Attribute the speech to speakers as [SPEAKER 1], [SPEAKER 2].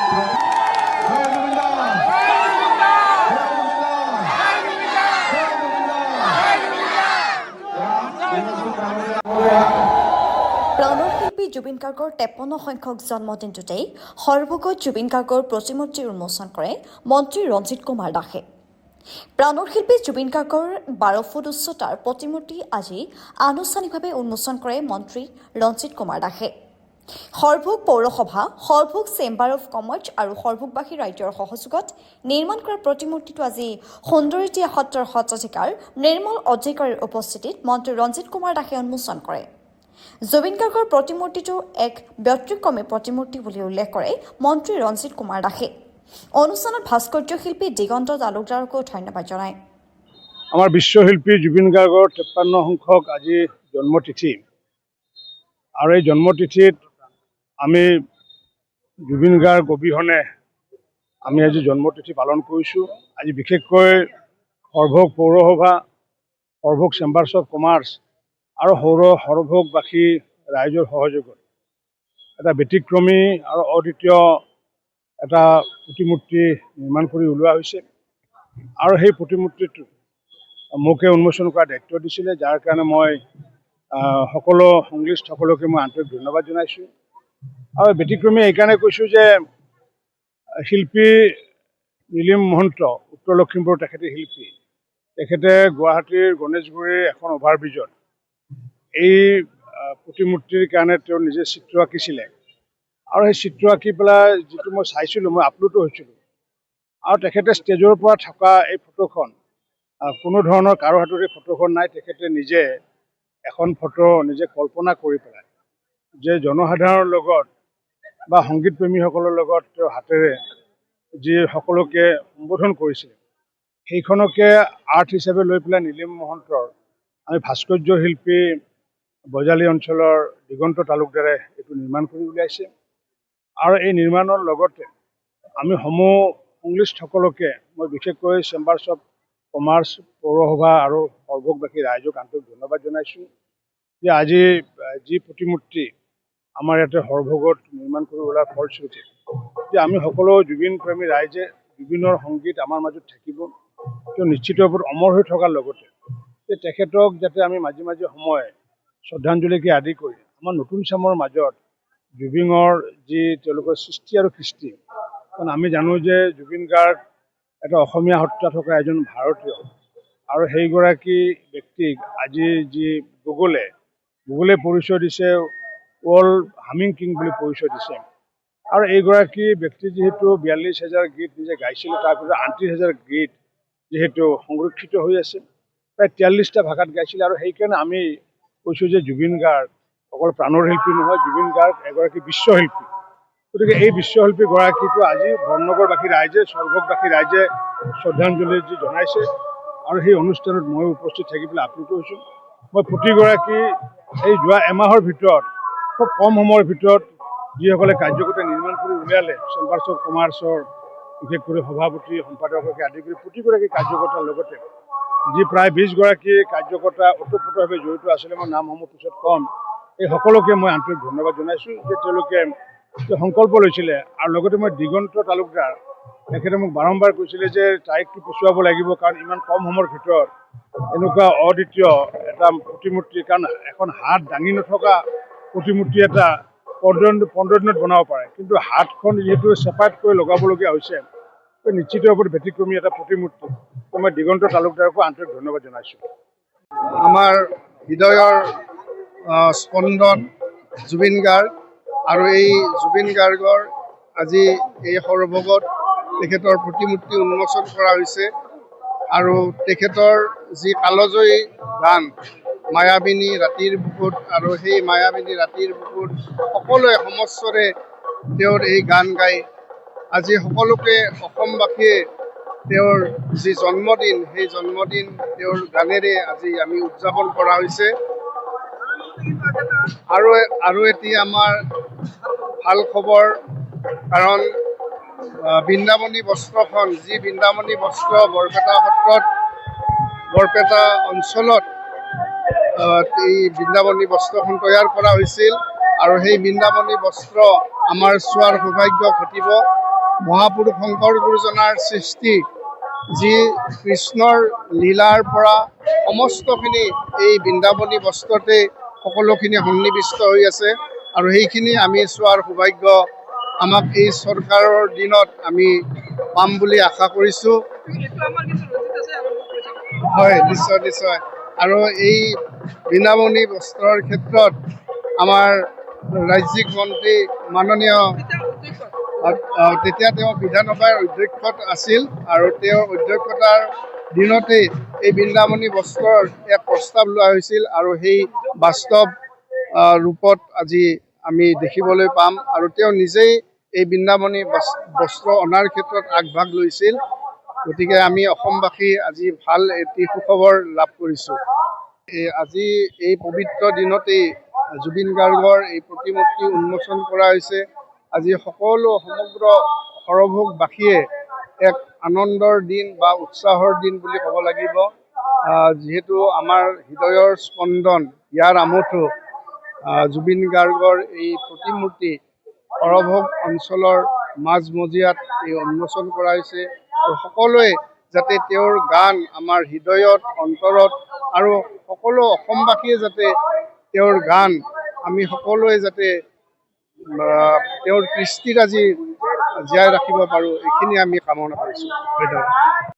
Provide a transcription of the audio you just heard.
[SPEAKER 1] প্ৰাণৰ শিল্পী জুবিন গাৰ্গৰ 53 সংখ্যক জন্মদিনটোতেই সৰ্বগত জুবিন গাৰ্গৰ প্ৰতিমূৰ্তি উন্মোচন কৰে মন্ত্ৰী ৰঞ্জিত কুমাৰ দাসে। প্ৰাণৰ শিল্পী জুবিন গাৰ্গৰ 12 ফুট উচ্চতাৰ প্ৰতিমূৰ্তি আজি আনুষ্ঠানিকভাৱে উন্মোচন কৰে মন্ত্ৰী ৰঞ্জিত কুমাৰ দাসে। সৰভোগ পৌৰসভা, সৰভোগ চেম্বাৰ অৱ কমাৰ্চ আৰু সৰভোগবাসী ৰাইজৰ সহযোগত নিৰ্মাণ কৰা প্ৰতিমূৰ্তিটো আজি সুন্দৰীদিয়া সত্ৰৰ সত্ৰাধিকাৰ নিৰ্মল অধিকাৰীৰ উপস্থিতিত মন্ত্ৰী ৰঞ্জিত কুমাৰ দাসে উন্মোচন কৰে। জুবিন গাৰ্গৰ প্ৰতিমূৰ্তিটো এক ব্যতিক্ৰমী প্ৰতিমূৰ্তি বুলি উল্লেখ কৰে মন্ত্ৰী ৰঞ্জিত কুমাৰ দাসে। অনুষ্ঠানত ভাস্কৰ্য শিল্পী দিগন্ত তালুকদাৰকো ধন্যবাদ জনায়।
[SPEAKER 2] আমাৰ বিশ্বশিল্পী জুবিন গাৰ্গৰ 53 সংখ্যক আজি জন্মতিথি আৰু এই জন্মতিথিত আমি জুবিন গাৰ্গ অবিহনে আমি আজি জন্মতিথি পালন কৰিছোঁ। আজি বিশেষকৈ সৰভোগ পৌৰসভা, সৰভোগ চেম্বাৰ্ছ অফ কমাৰ্চ আৰু সৰভোগবাসী ৰাইজৰ সহযোগত এটা ব্যতিক্ৰমী আৰু অদ্বিতীয় এটা প্ৰতিমূৰ্তি নিৰ্মাণ কৰি উলিওৱা হৈছে আৰু সেই প্ৰতিমূৰ্তিটো মোকে উন্মোচন কৰাৰ দায়িত্ব দিছিলে, যাৰ কাৰণে মই সকলো সংশ্লিষ্টসকলকে মই আন্তৰিক ধন্যবাদ জনাইছোঁ। আৰু ব্যতিক্ৰমী এইকাৰণে কৈছোঁ যে শিল্পী নীলিম মহন্ত, উত্তৰ লখিমপুৰ তেখেতে শিল্পী, তেখেতে গুৱাহাটীৰ গণেশগুৰিৰ এখন অভাৰব্ৰিজত এই প্ৰতিমূৰ্তিৰ কাৰণে তেওঁ নিজে চিত্ৰ আঁকিছিলে আৰু সেই চিত্ৰ আঁকি পেলাই যিটো মই চাইছিলোঁ, মই আপলোডো হৈছিলোঁ আৰু তেখেতে ষ্টেজৰ পৰা থকা এই ফটোখন কোনো ধৰণৰ কাৰো হাতত এই ফটোখন নাই। তেখেতে নিজে এখন ফটো নিজে কল্পনা কৰি পেলাই যে জনসাধাৰণৰ লগত বা সংগীতপ্ৰেমীসকলৰ লগত তেওঁ হাতেৰে যি সকলোকে সম্বোধন কৰিছিলে সেইখনকে আৰ্ট হিচাপে লৈ পেলাই নীলিম মহন্তৰ আমি ভাস্কৰ্য শিল্পী বজালী অঞ্চলৰ দিগন্ত তালুকদাৰে এইটো নিৰ্মাণ কৰি উলিয়াইছে আৰু এই নিৰ্মাণৰ লগতে আমি সমূহ সংশ্লিষ্টসকলকে মই বিশেষকৈ চেম্বাৰ্ছ অফ কমাৰ্চ, পৌৰসভা আৰু সৰভোগবাসী ৰাইজক আন্তৰিক ধন্যবাদ জনাইছোঁ যে আজি যি প্ৰতিমূৰ্তি আমাৰ ইয়াতে সৰভোগত নিৰ্মাণ কৰি ওলোৱাৰ ফলশ্ৰুতি যে আমি সকলো জুবিন প্ৰেমী ৰাইজে জুবিনৰ সংগীত আমাৰ মাজত থাকিব, তেওঁ নিশ্চিত ৰূপত অমৰ হৈ থকাৰ লগতে যে তেখেতক যাতে আমি মাজে মাজে সময় শ্ৰদ্ধাঞ্জলিকে আদি কৰি আমাৰ নতুন চামৰ মাজত জুবিনৰ যি তেওঁলোকৰ সৃষ্টি আৰু কৃষ্টি, কাৰণ আমি জানো যে জুবিন গাৰ্গ এটা অসমীয়া সত্তা থকা এজন ভাৰতীয় আৰু সেইগৰাকী ব্যক্তিক আজি যি গুগলে পৰিচয় দিছে ৱৰ্ল্ড হামিং কিং বুলি পৰিচয় দিছে আৰু এইগৰাকী ব্যক্তি যিহেতু 42,000 গীত নিজে গাইছিলে, তাৰ ভিতৰত 38,000 গীত যিহেতু সংৰক্ষিত হৈ আছে, প্ৰায় 43টা ভাষাত গাইছিলে আৰু সেইকাৰণে আমি কৈছোঁ যে জুবিন গাৰ্গ অকল প্ৰাণৰ শিল্পী নহয়, জুবিন গাৰ্গ এগৰাকী বিশ্বশিল্পী। গতিকে এই বিশ্বশিল্পীগৰাকীকো আজি বৰনগৰবাসী ৰাইজে, সৰভোগবাসী ৰাইজে শ্ৰদ্ধাঞ্জলি যি জনাইছে আৰু সেই অনুষ্ঠানত ময়ো উপস্থিত থাকি পেলাই আপ্লুত হৈছোঁ। মই প্ৰতিগৰাকী এই যোৱা এমাহৰ ভিতৰত খুব কম সময়ৰ ভিতৰত যিসকলে কাৰ্যকৰ্তা নিৰ্মাণ কৰি উলিয়ালে, চেম্বাৰ্ছ অফ কমাৰ্চৰ বিশেষকৈ সভাপতি সম্পাদককে আদি কৰি প্ৰতিগৰাকী কাৰ্যকৰ্তাৰ লগতে যি প্ৰায় 20গৰাকী কাৰ্যকৰ্তা ওতঃপ্ৰোতভাৱে জড়িত আছিলে, মই নামসমূহ পিছত ক'ম, এই সকলোকে মই আন্তৰিক ধন্যবাদ জনাইছোঁ যে তেওঁলোকে সংকল্প লৈছিলে আৰু লগতে মই দিগন্ত তালুকদাৰ তেখেতে মোক বাৰম্বাৰ কৈছিলে যে তাৰিখটো পিছুৱাব লাগিব, কাৰণ ইমান কম সময়ৰ ভিতৰত এনেকুৱা অদ্বিতীয় এটা প্ৰতিমূৰ্তি, কাৰণ এখন হাত দাঙি নথকা প্ৰতিমূৰ্তি এটা 15 দিনত বনাব পাৰে, কিন্তু হাতখন যিহেতু চেপাৰেট কৰি লগাবলগীয়া হৈছে, নিশ্চিত ৰূপত ব্যতিক্ৰমী এটা প্ৰতিমূৰ্তি। মই দিগন্ত তালুকদাৰকো আন্তৰিক ধন্যবাদ জনাইছোঁ।
[SPEAKER 3] আমাৰ হৃদয়ৰ স্পন্দন জুবিন গাৰ্গ আৰু এই জুবিন গাৰ্গৰ আজি এই সৰভোগত তেখেতৰ প্ৰতিমূৰ্তি উন্মোচন কৰা হৈছে আৰু তেখেতৰ যি কালজয়ী গান মায়াবিনী ৰাতিৰ বুকুত, আৰু সেই মায়াবিনী ৰাতিৰ বুকুত সকলোৱে সমস্বৰে তেওঁৰ এই গান গাই আজি সকলোকে অসমবাসীয়ে তেওঁৰ যি জন্মদিন, সেই জন্মদিন তেওঁৰ গানেৰে আজি আমি উদযাপন কৰা হৈছে। আৰু এটি আমাৰ ভাল খবৰ, কাৰণ বৃন্দাবনী বস্ত্ৰখন, যি বৃন্দাবনী বস্ত্ৰ বৰপেটা সত্ৰত, বৰপেটা অঞ্চলত এই বৃন্দাবনী বস্ত্ৰখন তৈয়াৰ কৰা হৈছিল আৰু সেই বৃন্দাবনী বস্ত্ৰ আমাৰ চোৱাৰ সৌভাগ্য ঘটিব। মহাপুৰুষ শংকৰ গুৰুজনাৰ সৃষ্টি যি কৃষ্ণৰ লীলাৰ পৰা সমস্তখিনি এই বৃন্দাবনী বস্ত্ৰতে সকলোখিনি সন্নিৱিষ্ট হৈ আছে আৰু সেইখিনি আমি চোৱাৰ সৌভাগ্য আমাক এই চৰকাৰৰ দিনত আমি পাম বুলি আশা কৰিছোঁ। হয়, নিশ্চয় নিশ্চয়। আৰু এই বৃন্দাবনী বস্ত্ৰৰ ক্ষেত্ৰত আমাৰ ৰাজ্যিক মন্ত্ৰী মাননীয় তেতিয়া তেওঁ বিধানসভাৰ অধ্যক্ষত আছিল আৰু তেওঁৰ অধ্যক্ষতাৰ দিনতেই এই বৃন্দাবনী বস্ত্ৰৰ এক প্ৰস্তাৱ লোৱা হৈছিল আৰু সেই বাস্তৱ ৰূপত আজি আমি দেখিবলৈ পাম আৰু তেওঁ নিজেই এই বৃন্দাবনী বস্ত্ৰ অনাৰ ক্ষেত্ৰত আগভাগ লৈছিল। গতিকে আমি অসমবাসী আজি ভাল এটি সুখবৰ লাভ কৰিছোঁ। আজি এই পবিত্ৰ দিনতেই জুবিন গাৰ্গৰ এই প্ৰতিমূৰ্তি উন্মোচন কৰা হৈছে। আজি সমগ্ৰ সৰভোগবাসীয়ে এক আনন্দৰ দিন বা উৎসাহৰ দিন বুলি ক'ব লাগিব। যিহেতু আমাৰ হৃদয়ৰ স্পন্দন ইয়াৰ আমঠু জুবিন গাৰ্গৰ এই প্ৰতিমূৰ্তি সৰভোগ অঞ্চলৰ মাজমজিয়াত এই উন্মোচন কৰা হৈছে আৰু সকলোৱে যাতে তেওঁৰ গান আমাৰ হৃদয়ত অন্তৰত আৰু সকলো অসমবাসীয়ে যাতে তেওঁৰ গান আমি সকলোৱে যাতে তেওঁৰ কৃষ্টিৰাজি জীয়াই ৰাখিব পাৰোঁ, এইখিনি আমি কামনা কৰিছোঁ। ধন্যবাদ।